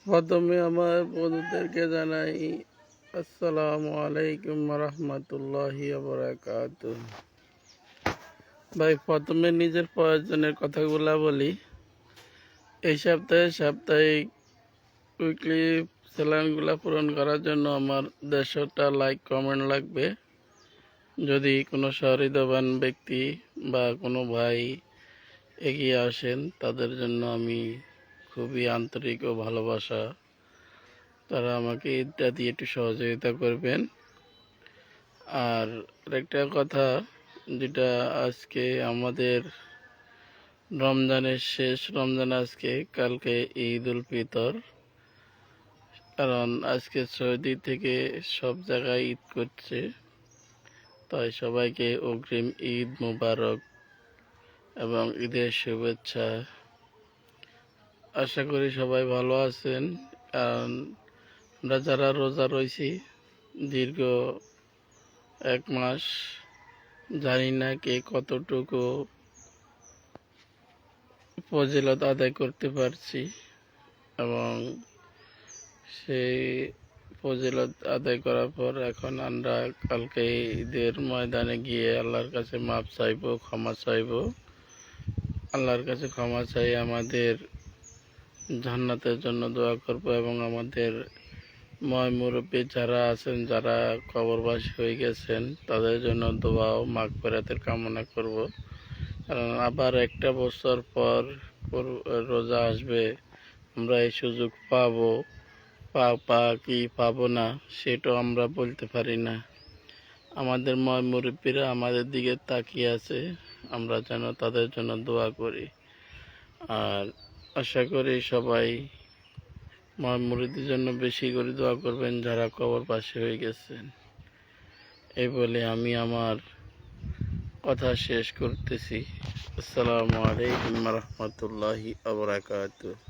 প্রথমে আমার বন্ধুদেরকে জানাই আসসালামু আলাইকুম রহমতুল্লাহি বারাকাতুহু। ভাই, প্রথমে নিজের প্রয়োজনের কথাগুলা বলি। এই সপ্তাহে সাপ্তাহিক উইকলি স্যালাইনগুলা পূরণ করার জন্য আমার 150টা লাইক কমেন্ট লাগবে। যদি কোনো সহৃদয়বান ব্যক্তি বা কোনো ভাই এগিয়ে আসেন, তাদের জন্য আমি খুবই আন্তরিক ও ভালোবাসা, তারা আমাকে এটা দিয়ে একটু সহযোগিতা করবেন। আর আরেকটা কথা, যেটা আজকে আমাদের রমজানের শেষ রমজান, আজকে কালকে ঈদ উল ফিতর। কারণ আজকে সৌদি থেকে সব জায়গায় ঈদ করছে, তাই সবাইকে অগ্রিম ঈদ মুবারক এবং ঈদের শুভেচ্ছা। আশা করি সবাই ভালো আছেন। কারণ আমরা যারা রোজা রয়েছি দীর্ঘ 1 মাস, জানি না কে কতটুকু ফজিলত আদায় করতে পারছি, এবং সেই ফজিলত আদায় করার পর এখন আমরা কালকে ঈদের ময়দানে গিয়ে আল্লাহর কাছে মাপ চাইব, ক্ষমা চাইব। আল্লাহর কাছে ক্ষমা চাই, আমাদের জান্নাতের জন্য দোয়া করব এবং আমাদের ময় মুরব্বী যারা আছেন, যারা কবরবাসী হয়ে গেছেন, তাদের জন্য দোয়া ও মাগফিরাতের কামনা করব। কারণ আবার একটা বছর পর রোজা আসবে, আমরা এই সুযোগ পাবো কি পাবো না সেটাও আমরা বলতে পারি না। আমাদের ময় মুরব্বীরা আমাদের দিকে তাকিয়ে আছে, আমরা যেন তাদের জন্য দোয়া করি। আর আশা করি সবাই ময় মুরব্বীদের জন্য বেশি করে দোয়া করবেন, যারা কবরবাসী হয়ে গেছেন। এই বলে আমি আমার কথা শেষ করতেছি। আসসালামু আলাইকুম রহমতুল্লাহি ওয়া বারাকাতুহু।